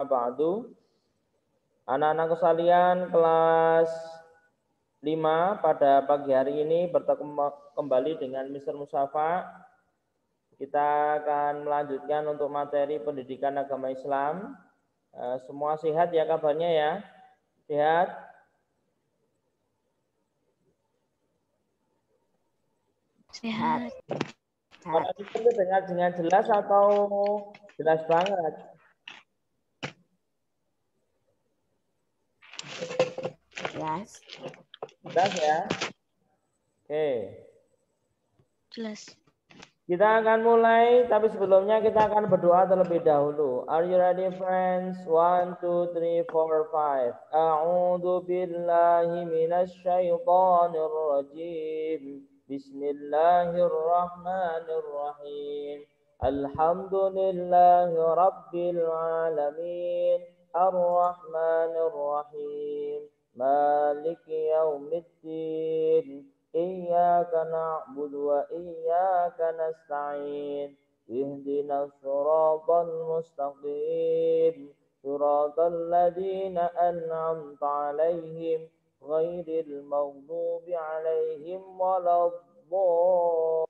ba'du. Anak-anak sekalian, kelas 5 pada pagi hari ini bertemu kembali dengan Mr. Musafa. Kita akan melanjutkan untuk materi pendidikan agama Islam. Semua sehat ya kabarnya ya? Sehat? Sehat. Suara itu dengar dengan jelas atau jelas banget? Jelas. Jelas ya? Oke. Jelas. Kita akan mulai, tapi sebelumnya kita akan berdoa terlebih dahulu. Are you ready, friends? 1, 2, 3, 4, 5. A'udzu billahi minasy syaithanir rajim. Bismillahirrahmanirrahim. Alhamdulillahi rabbil alamin. Ar-Rahmanir Rahim. Maliki yaumiddin. إياك نعبد وإياك نستعين اهدنا الصراط المستقيم صراط الذين أنعمت عليهم غير المغضوب عليهم ولا الضالين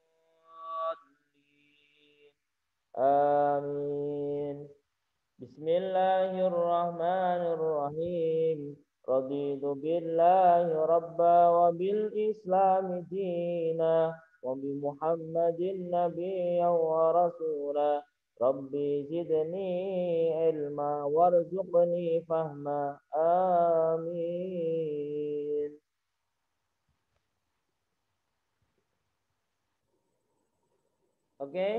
آمين بسم الله الرحمن الرحيم رضيت بالله ربا وبالإسلام دينا وبمحمد نبيا ورسولا ربي زدني علما وارزقني فهما آمين. Oke.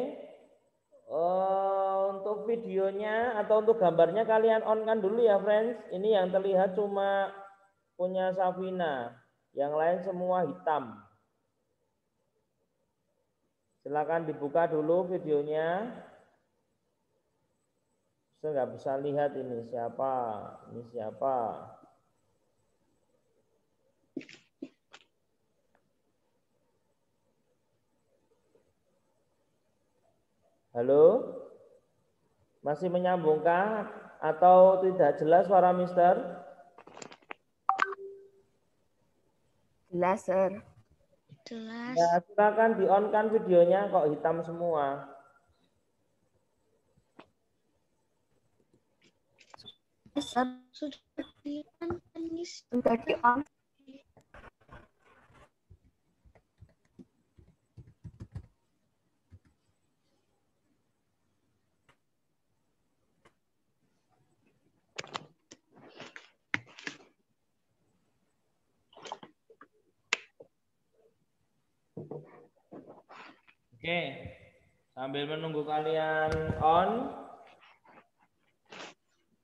Untuk videonya atau untuk gambarnya kalian on kan dulu ya friends. Ini yang terlihat cuma punya Safina, yang lain semua hitam. Silakan dibuka dulu videonya. Saya nggak bisa lihat ini siapa. Ini siapa? Halo? Masih menyambungkah atau tidak jelas suara Mister? Jelas, Sir. Jelas. Ya, silakan di-on-kan videonya, kok hitam semua. Sudah di-on. Sudah di-on. Oke, sambil menunggu kalian on,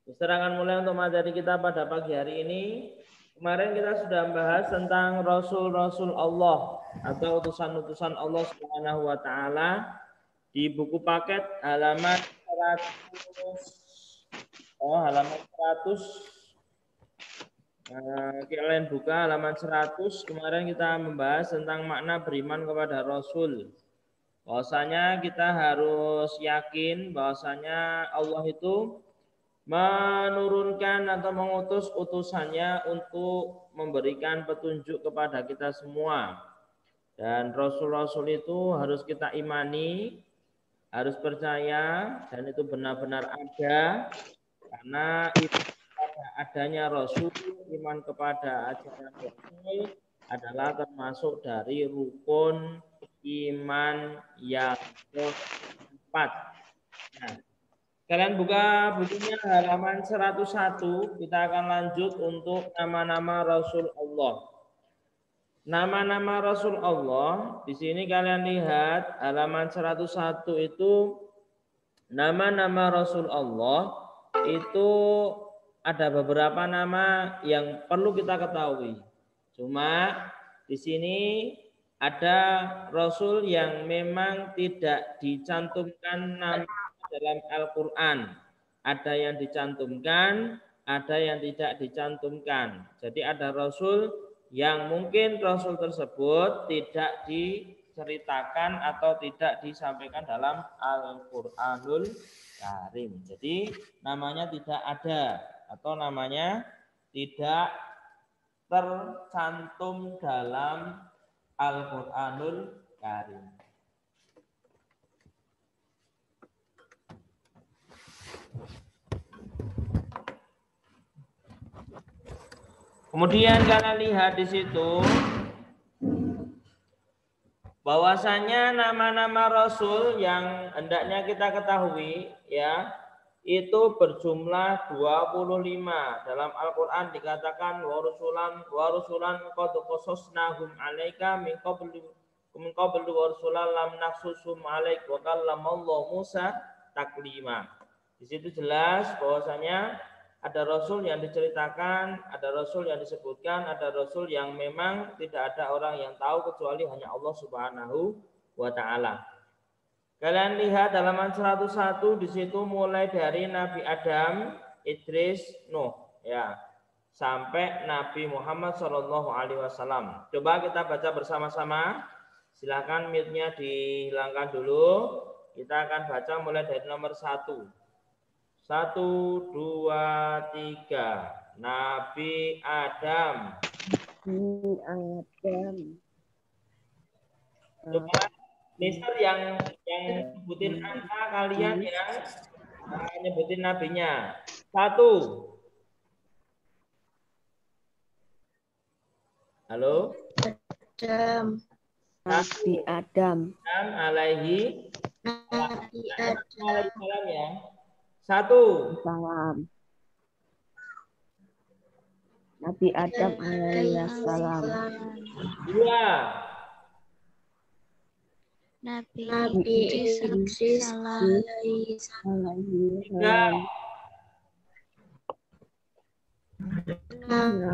Mister akan mulai untuk materi kita pada pagi hari ini. Kemarin kita sudah membahas tentang Rasul-Rasul Allah atau utusan-utusan Allah Subhanahu wa Ta'ala di buku paket halaman 100. Kalian buka halaman 100. Kemarin kita membahas tentang makna beriman kepada Rasul. Bahwasanya kita harus yakin bahwasanya Allah itu menurunkan atau mengutus utusannya untuk memberikan petunjuk kepada kita semua. Dan Rasul-Rasul itu harus kita imani, harus percaya, dan itu benar-benar ada. Karena adanya Rasul, iman kepada ajaran Rasul adalah termasuk dari rukun iman yang keempat. Nah, kalian buka bukunya halaman 101, kita akan lanjut untuk nama-nama Rasul Allah. Nama-nama Rasul Allah, di sini kalian lihat halaman 101 itu nama-nama Rasul Allah itu ada beberapa nama yang perlu kita ketahui. Cuma di sini ada Rasul yang memang tidak dicantumkan nama dalam Al-Quran. Ada yang dicantumkan, ada yang tidak dicantumkan. Jadi ada Rasul yang mungkin Rasul tersebut tidak diceritakan atau tidak disampaikan dalam Al-Qur'anul Karim. Jadi namanya tidak ada atau namanya tidak tercantum dalam Al-Qur'anul Karim. Kemudian kalian lihat di situ bahwasanya nama-nama Rasul yang hendaknya kita ketahui ya itu berjumlah 25. Dalam Al-Qur'an dikatakan wa rusulan qad qasasnahum 'alaika min qablu wa rusulan lam naqsusum 'alaik wa kallamallahu Musa taklima. Di situ jelas bahwasanya ada rasul yang diceritakan, ada rasul yang disebutkan, ada rasul yang memang tidak ada orang yang tahu kecuali hanya Allah Subhanahu wa taala. Kalian lihat halaman 101 di situ mulai dari Nabi Adam, Idris, Nuh ya, sampai Nabi Muhammad SAW. Coba kita baca bersama-sama. Silakan mute-nya dihilangkan dulu. Kita akan baca mulai dari nomor 1. 1, 2, 3. Nabi Adam. Coba Mister yang sebutin angka, kalian yang nyebutin nabinya. 1. Halo? Adam. Nabi Adam. Alaihi Nabi salam ya. 1. Salam. Nabi Adam alaihi salam. 2. Nabi Idris alaihi salam. 3.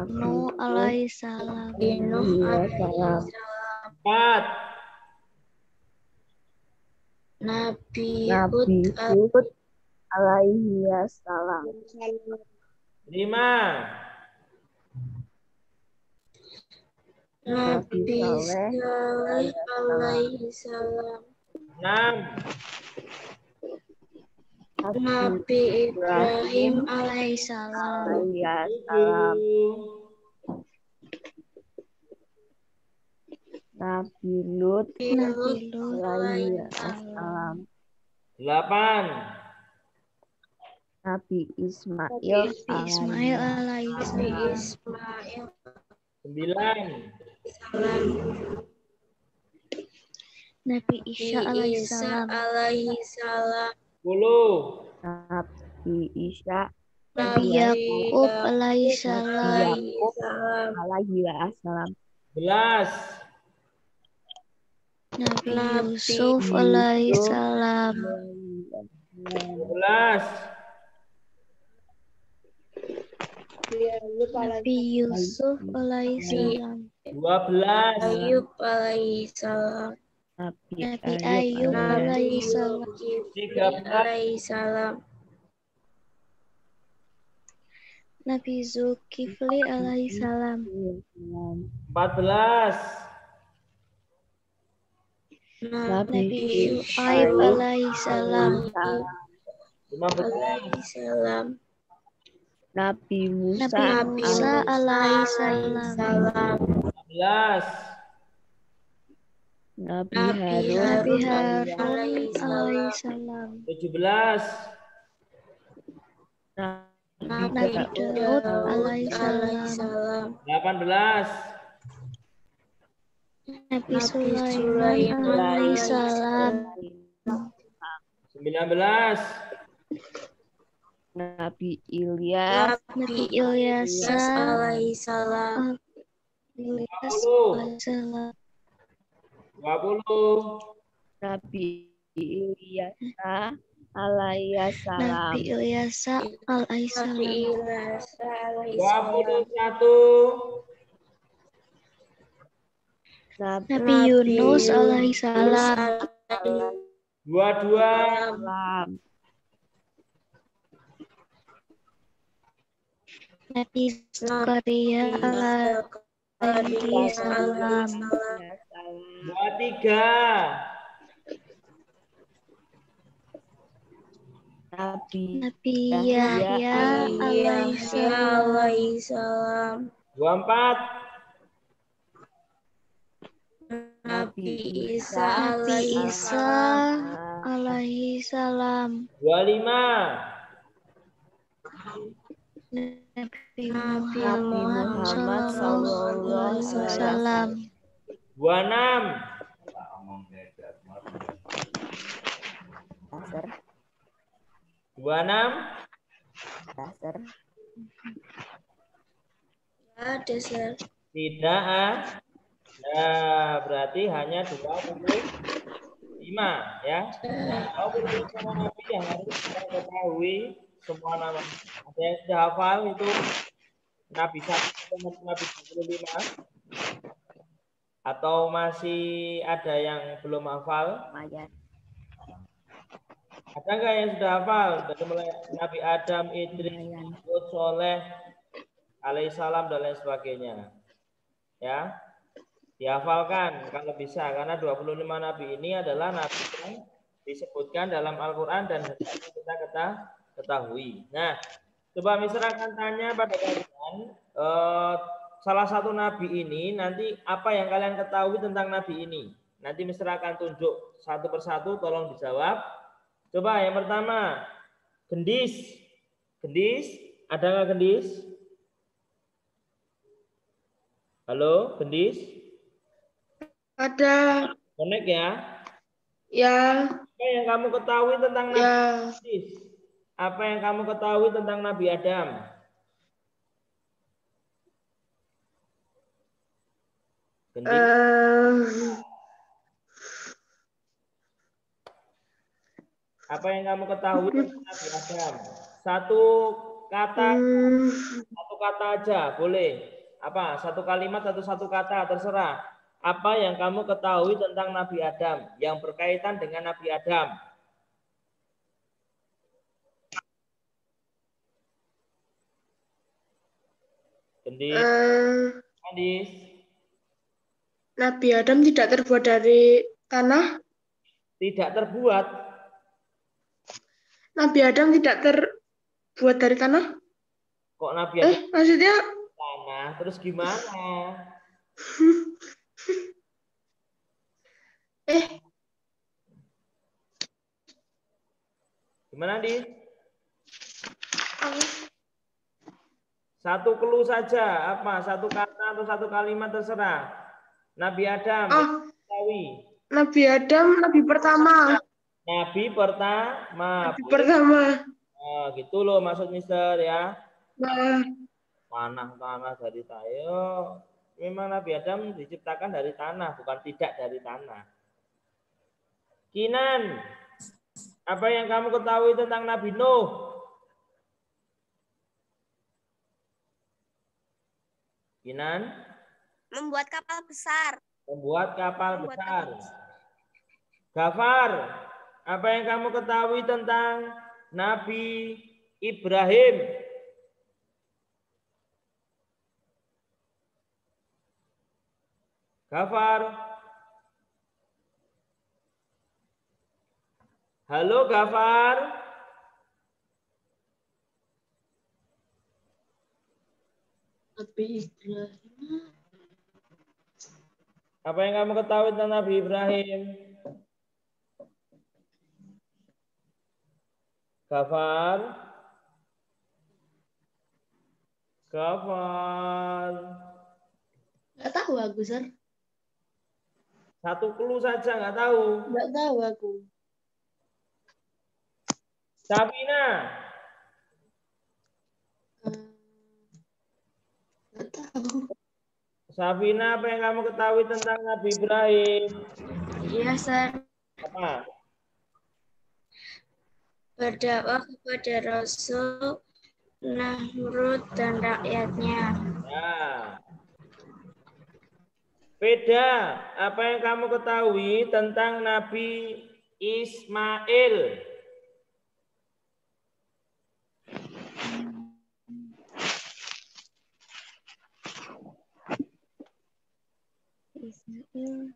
Nuh alaihi salam. 4. Nabi Hud alaihi salam. 5. Nabi Saleh alaihi salam. 6. Nabi Ibrahim alaihi salam. 7. Nabi Lut alaihi salam. 8. Nabi Ismail alaihi salam. 9. Nabi Isa alaihi salam. 10. Nabi Isa Nabi Yakub alaihi salam. alaihi salam. 11. Nabi Yusuf alaihi salam. 12. Nabi Yusuf alaihi salam. 12. Ayub alaihi salam. Nabi Nabi Ayub alaihi salam. 13. Nabi Zulkifli alaihi salam. 14. Nabi Syuaib alaihi salam. 15. Nabi Musa Nabi Musa alaihi salam. 16. Nabi Harun Nabi Harun alaihi salam. 17. Nabi Daud alaihi salam. 18. Nabi Sulaiman alaihi salam. 19. Nabi Ilyas Nabi Ilyas alaihi salam. 20. Nabi Ilyas alaihi salam. Nabi Ilyas alaihi salam. 21. Nabi Yunus alaihi salam. 22. Nabi Zakaria alaihi salam. 23. Nabi Yahya alaihissalam. 24. Nabi Isa Nabi Isa alaihissalam. 25. Nabi Muhammad sallallahu alaihi wasallam. 26. Dasar. 26. Dasar. Dasar. Tidak ada. Berarti hanya 25 ya. 25 nabi yang harus kita ketahui semua nama. Ada yang sudah hafal itu Nabi 1 atau Nabi 25? Atau masih ada yang belum hafal? Ada nggak yang sudah hafal? Dari mulai Nabi Adam, Idris, Hud, Soleh, alaihissalam dan lain sebagainya. Ya, dihafalkan kalau bisa, karena 25 nabi ini adalah nabi yang disebutkan dalam Al-Quran dan kita ketahui. Nah, coba misalnya akan tanya pada kalian, salah satu nabi ini nanti apa yang kalian ketahui tentang nabi ini? Nanti misalnya akan tunjuk satu persatu, tolong dijawab. Coba yang pertama, gendis. Gendis, ada nggak gendis? Halo, gendis? Ada. Connect ya? Ya. Apa yang kamu ketahui tentang Nabi Gendis? Apa yang kamu ketahui tentang Nabi Adam? Gendis? Apa yang kamu ketahui tentang Nabi Adam? Satu kata aja, boleh. Apa? Satu kalimat atau satu kata, terserah. Apa yang kamu ketahui tentang Nabi Adam yang berkaitan dengan Nabi Adam? Gendis? Gendis? Nabi Adam tidak terbuat dari tanah? Tidak terbuat. Nabi Adam tidak terbuat dari tanah? Kok Nabi Adam maksudnya tanah? Terus gimana? Gimana, Di? Satu clue saja, apa? Satu kata atau satu kalimat terserah. Nabi Adam. Nabi Adam, Nabi pertama. Nabi pertama. Nabi pertama. Nah, gitu loh maksud Mister ya. Nah. Tanah dari tayo. Memang Nabi Adam diciptakan dari tanah, bukan tidak dari tanah. Kinan, apa yang kamu ketahui tentang Nabi Nuh? Kinan? Membuat kapal besar. Membuat kapal besar. Gafar, apa yang kamu ketahui tentang Nabi Ibrahim? Gafar? Halo Gafar? Nabi Ibrahim. Apa yang kamu ketahui tentang Nabi Ibrahim? Gafar? Gafar? Nggak tahu aku, Sir. Satu clue saja, nggak tahu. Nggak tahu aku. Safina? Nggak tahu. Safina, apa yang kamu ketahui tentang Nabi Ibrahim? Iya, Sir. Apa? Berdakwah kepada Rasul, Namrud dan rakyatnya. Ya. Beda, apa yang kamu ketahui tentang Nabi Ismail? Ismail.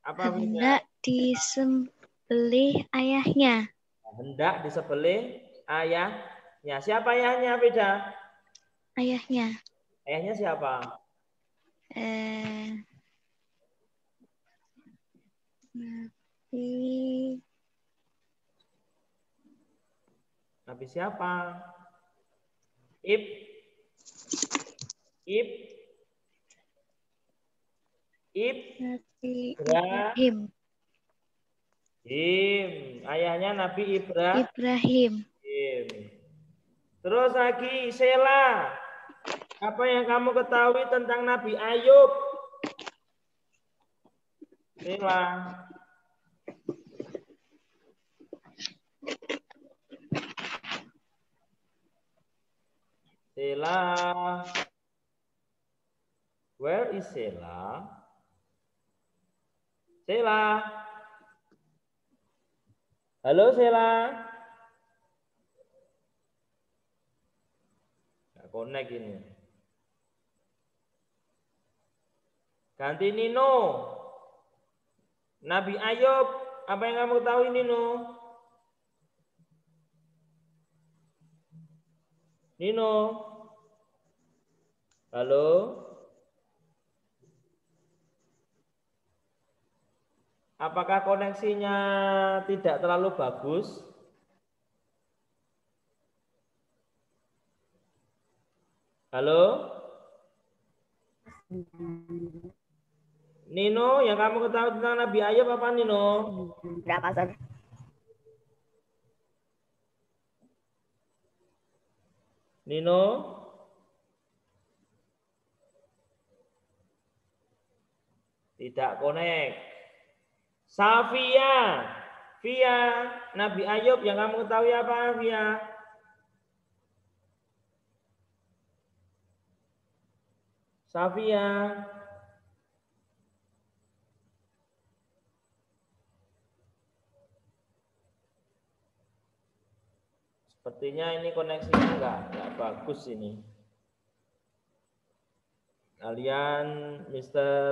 Apa Vida? Hendak disembelih ayahnya. Hendak disembelih ayahnya. Siapa ayahnya, Vida? Ayahnya. Ayahnya siapa? Nabi siapa? Nabi Ibrahim. Ibrahim. Ayahnya Nabi Ibrahim. Ibrahim. Terus lagi Sela. Apa yang kamu ketahui tentang Nabi Ayub? Sela. Sela. Where is Sela? Sela. Halo Sela. Nggak connect ini. Ganti Nino. Nabi Ayub. Apa yang kamu tahu Nino? Nino. Halo. Apakah koneksinya tidak terlalu bagus? Halo? Nino, yang kamu ketahui tentang Nabi Ayub apa Nino? Berapa, Sir? Nino? Tidak connect. Safia. Via, Nabi Ayub yang kamu ketahui apa Via? Safia. Sepertinya ini koneksinya enggak bagus ini. Kalian Mister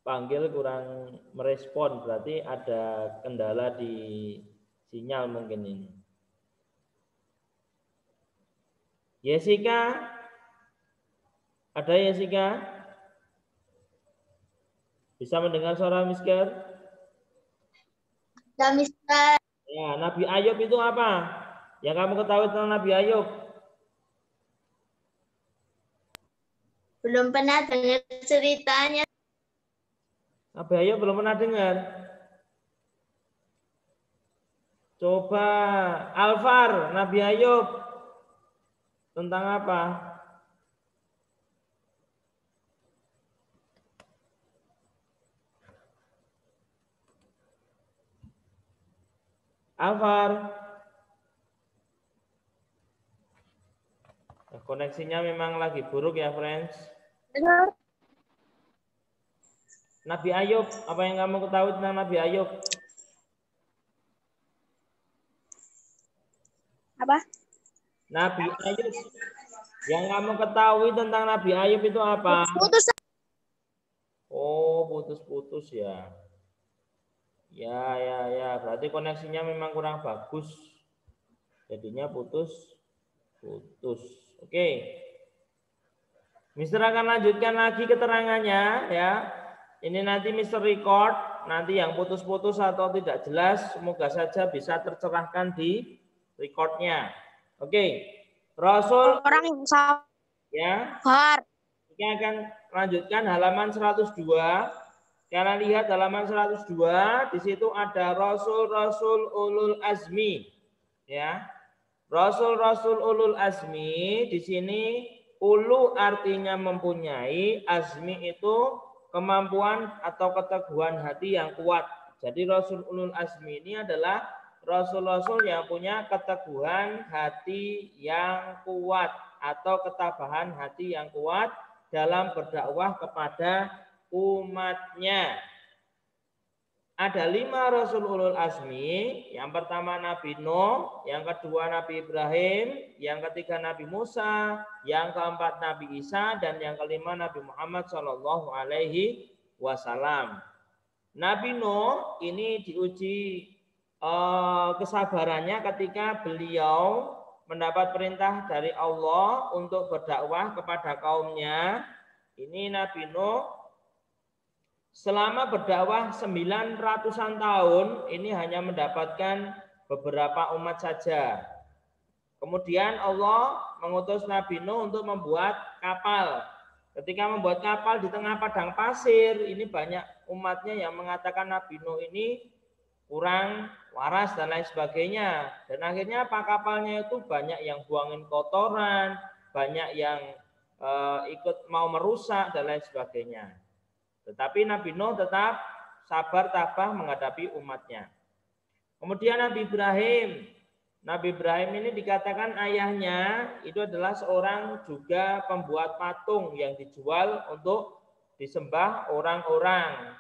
panggil kurang merespon, berarti ada kendala di sinyal mungkin ini. Jessica? Ada Jessica? Bisa mendengar suara Mister? Ya, Mister. Ya, Nabi Ayub itu apa? Yang kamu ketahui tentang Nabi Ayub? Belum pernah dengar ceritanya. Nabi Ayub belum pernah dengar. Coba Alfar, Nabi Ayub tentang apa? Alfar. Koneksinya memang lagi buruk ya, friends. Dengar. Nabi Ayub, apa yang kamu ketahui tentang Nabi Ayub? Apa? Nabi Ayub. Yang kamu ketahui tentang Nabi Ayub itu apa? Putus. Oh, putus-putus ya. Ya. Berarti koneksinya memang kurang bagus. Jadinya putus. Oke. Mister akan lanjutkan lagi keterangannya ya. Ini nanti Mister record. Nanti yang putus-putus atau tidak jelas, semoga saja bisa tercerahkan di recordnya. Oke. Rasul Orang yang sabar. Ya. Kita akan lanjutkan halaman 102. Kalian lihat halaman 102, di situ ada Rasul-Rasul Ulul Azmi. Ya. Rasul-Rasul Ulul Azmi, di sini ulu artinya mempunyai, azmi itu kemampuan atau keteguhan hati yang kuat. Jadi Rasul Ulul Azmi ini adalah Rasul-Rasul yang punya keteguhan hati yang kuat atau ketabahan hati yang kuat dalam berdakwah kepada umatnya. Ada 5 Rasul Ulul Azmi. Yang pertama Nabi Nuh, yang kedua Nabi Ibrahim, yang ketiga Nabi Musa, yang keempat Nabi Isa, dan yang kelima Nabi Muhammad SAW. wasallam. Nabi Nuh ini diuji kesabarannya ketika beliau mendapat perintah dari Allah untuk berdakwah kepada kaumnya. Ini Nabi Nuh selama berdakwah 900-an tahun ini hanya mendapatkan beberapa umat saja. Kemudian Allah mengutus Nabi Nuh untuk membuat kapal. Ketika membuat kapal di tengah padang pasir, ini banyak umatnya yang mengatakan Nabi Nuh ini kurang waras dan lain sebagainya. Dan akhirnya apa, kapalnya itu banyak yang buangin kotoran, banyak yang ikut mau merusak dan lain sebagainya. Tetapi Nabi Nuh tetap sabar tabah menghadapi umatnya. Kemudian Nabi Ibrahim. Nabi Ibrahim ini dikatakan ayahnya itu adalah seorang juga pembuat patung yang dijual untuk disembah orang-orang.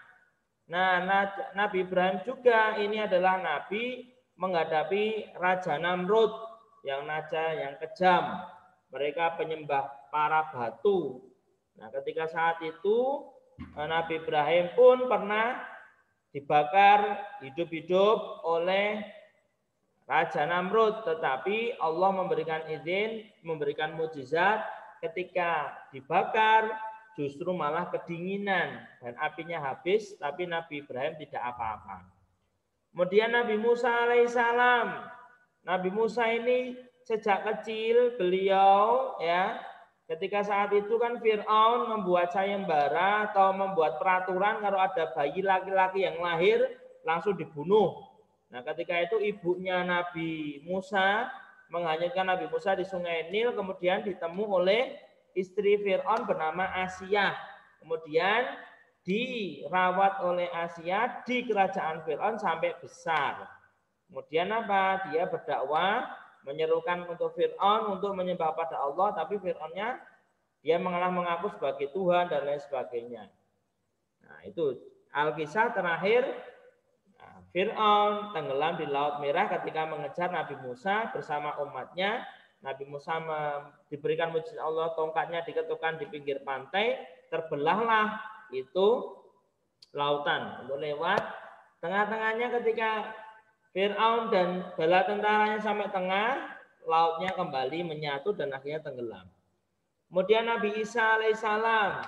Nah, Nabi Ibrahim juga ini adalah nabi menghadapi Raja Namrud yang kejam. Mereka penyembah para batu. Nah, ketika saat itu Nabi Ibrahim pun pernah dibakar hidup-hidup oleh Raja Namrud, tetapi Allah memberikan izin, memberikan mukjizat ketika dibakar justru malah kedinginan dan apinya habis, tapi Nabi Ibrahim tidak apa-apa. Kemudian Nabi Musa alaihissalam. Nabi Musa ini sejak kecil beliau ya, ketika saat itu kan Fir'aun membuat sayembara atau membuat peraturan kalau ada bayi laki-laki yang lahir langsung dibunuh. Nah, ketika itu ibunya Nabi Musa menghanyutkan Nabi Musa di Sungai Nil, kemudian ditemu oleh istri Fir'aun bernama Asia. Kemudian dirawat oleh Asia di kerajaan Fir'aun sampai besar. Kemudian apa? Dia berdakwah, menyerukan untuk Fir'aun untuk menyembah pada Allah, tapi Fir'aunnya dia mengaku sebagai Tuhan dan lain sebagainya. Nah, itu Alkisah terakhir. Fir'aun tenggelam di Laut Merah ketika mengejar Nabi Musa bersama umatnya. Nabi Musa diberikan mujizat Allah, tongkatnya diketukkan di pinggir pantai, terbelahlah itu lautan untuk lewat. Tengah-tengahnya ketika Fir'aun dan bala tentaranya sampai tengah, lautnya kembali menyatu dan akhirnya tenggelam. Kemudian Nabi Isa alaihissalam.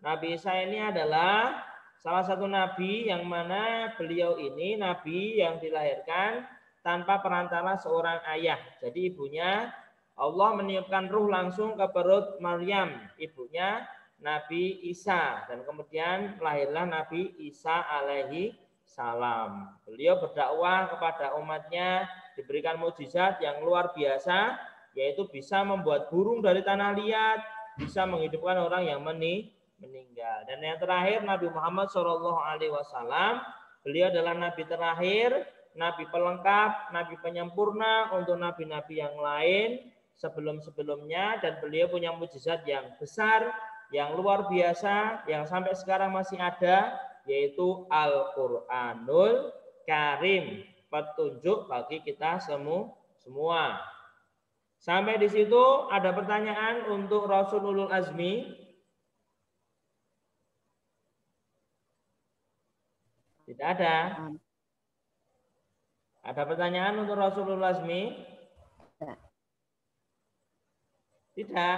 Nabi Isa ini adalah salah satu nabi yang mana beliau ini nabi yang dilahirkan tanpa perantara seorang ayah. Jadi ibunya Allah meniupkan ruh langsung ke perut Maryam, ibunya Nabi Isa, dan kemudian lahirlah Nabi Isa alaihi salam. Beliau berdakwah kepada umatnya, diberikan mukjizat yang luar biasa, yaitu bisa membuat burung dari tanah liat, bisa menghidupkan orang yang meninggal. Dan yang terakhir Nabi Muhammad SAW, beliau adalah nabi terakhir, nabi pelengkap, nabi penyempurna untuk nabi-nabi yang lain sebelum-sebelumnya, dan beliau punya mukjizat yang besar, yang luar biasa, yang sampai sekarang masih ada, yaitu Al-Qur'anul Karim, petunjuk bagi kita semua. Sampai di situ ada pertanyaan untuk Rasul Ulul Azmi? Tidak ada. Ada pertanyaan untuk Rasulullah Azmi? Tidak.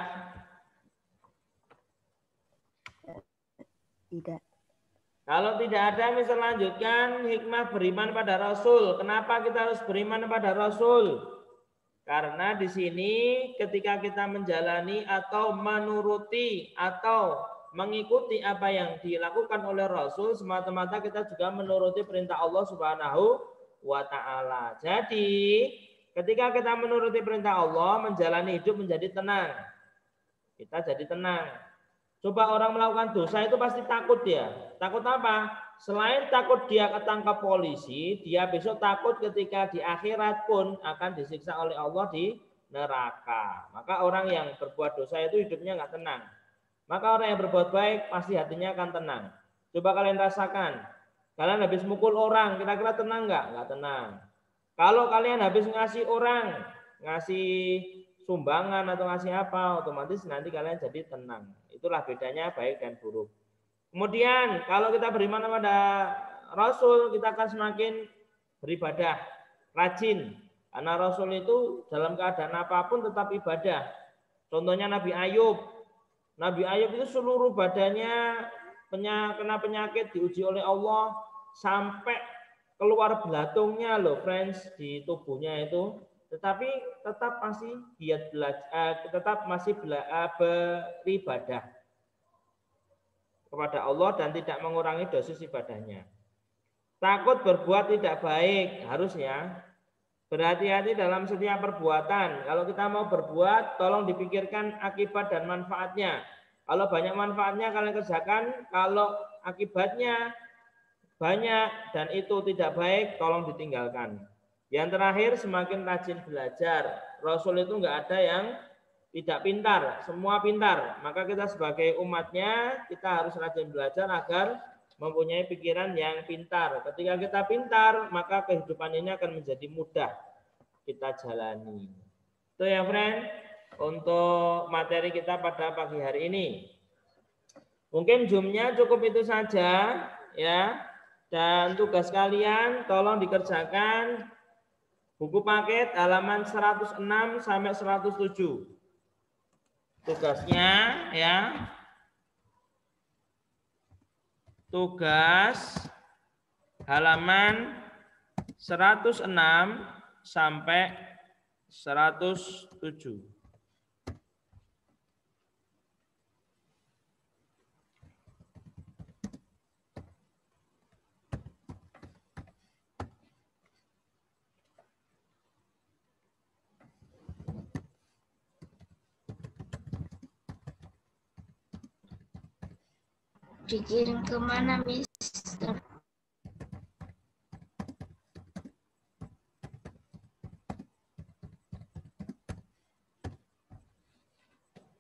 Tidak. Kalau tidak ada, misal lanjutkan hikmah beriman pada Rasul. Kenapa kita harus beriman pada Rasul? Karena di sini ketika kita menjalani atau menuruti atau mengikuti apa yang dilakukan oleh Rasul, semata-mata kita juga menuruti perintah Allah Subhanahu wa Ta'ala. Jadi ketika kita menuruti perintah Allah, menjalani hidup menjadi tenang. Kita jadi tenang. Coba orang melakukan dosa itu pasti takut dia. Takut apa? Selain takut dia ketangkap polisi, dia besok takut ketika di akhirat pun akan disiksa oleh Allah di neraka. Maka orang yang berbuat dosa itu hidupnya nggak tenang. Maka orang yang berbuat baik pasti hatinya akan tenang. Coba kalian rasakan. Kalian habis mukul orang, kira-kira tenang nggak? Nggak tenang. Kalau kalian habis ngasih orang, ngasih sumbangan atau ngasih apa, otomatis nanti kalian jadi tenang. Itulah bedanya baik dan buruk. Kemudian kalau kita beriman kepada Rasul, kita akan semakin beribadah, rajin. Karena Rasul itu dalam keadaan apapun tetap ibadah. Contohnya Nabi Ayub. Nabi Ayub itu seluruh badannya kena penyakit, diuji oleh Allah sampai keluar belatungnya loh friends di tubuhnya itu. Tetapi tetap masih giat belajar, tetap masih beribadah kepada Allah dan tidak mengurangi dosis ibadahnya. Takut berbuat tidak baik, harusnya berhati-hati dalam setiap perbuatan. Kalau kita mau berbuat, tolong dipikirkan akibat dan manfaatnya. Kalau banyak manfaatnya kalian kerjakan, kalau akibatnya banyak dan itu tidak baik, tolong ditinggalkan. Yang terakhir, semakin rajin belajar. Rasul itu enggak ada yang tidak pintar, semua pintar. Maka kita sebagai umatnya, kita harus rajin belajar agar mempunyai pikiran yang pintar. Ketika kita pintar, maka kehidupan ini akan menjadi mudah kita jalani. Itu ya friend, untuk materi kita pada pagi hari ini. Mungkin Zoom-nya cukup itu saja ya. Dan tugas kalian tolong dikerjakan buku paket halaman 106 sampai 107. Tugasnya ya. Tugas halaman 106 sampai 107. Dikirim kemana, Mister?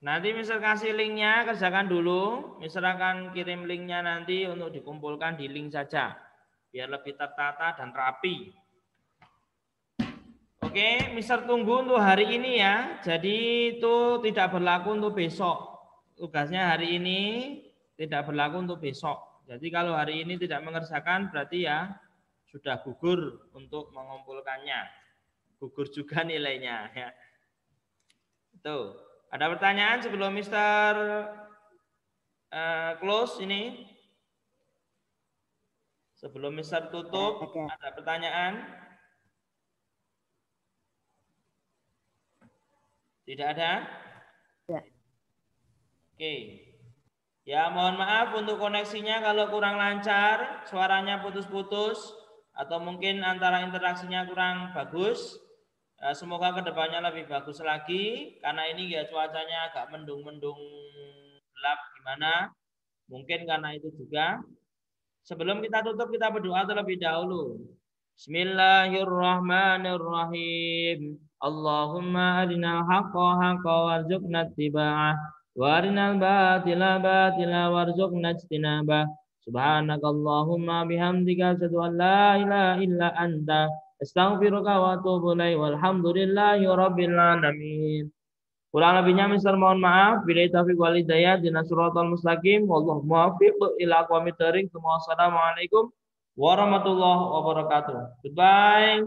Nanti Mister kasih linknya, kerjakan dulu. Mister akan kirim linknya nanti untuk dikumpulkan di link saja. Biar lebih tertata dan rapi. Oke, Mister tunggu untuk hari ini ya. Jadi itu tidak berlaku untuk besok. Tugasnya hari ini tidak berlaku untuk besok. Jadi kalau hari ini tidak mengerjakan berarti ya sudah gugur untuk mengumpulkannya. Gugur juga nilainya ya. Tuh. Ada pertanyaan sebelum Mister close ini? Sebelum Mister tutup, ada pertanyaan? Tidak ada? Tidak. Oke. Ya mohon maaf untuk koneksinya kalau kurang lancar, suaranya putus-putus, atau mungkin antara interaksinya kurang bagus. Semoga kedepannya lebih bagus lagi, karena ini ya cuacanya agak mendung-mendung gelap gimana. Mungkin karena itu juga. Sebelum kita tutup, kita berdoa terlebih dahulu. Bismillahirrahmanirrahim. Allahumma arinal haqqa haqqa warzuqna ittiba'ah wa arinal batila batila warzuqna ijtinabah. Subhanakallahumma bihamdika asyhadu an la ilaha illa anta astaghfiruka wa atubu ilaik. Walhamdulillahi rabbil alamin. Kurang lebihnya Mister mohon maaf. Billahi taufiq wal hidayah. Ihdinas siratal mustaqim. Wallahu muwaffiq ila aqwamit thoriq. Wassalamualaikum warahmatullahi wabarakatuh. Goodbye.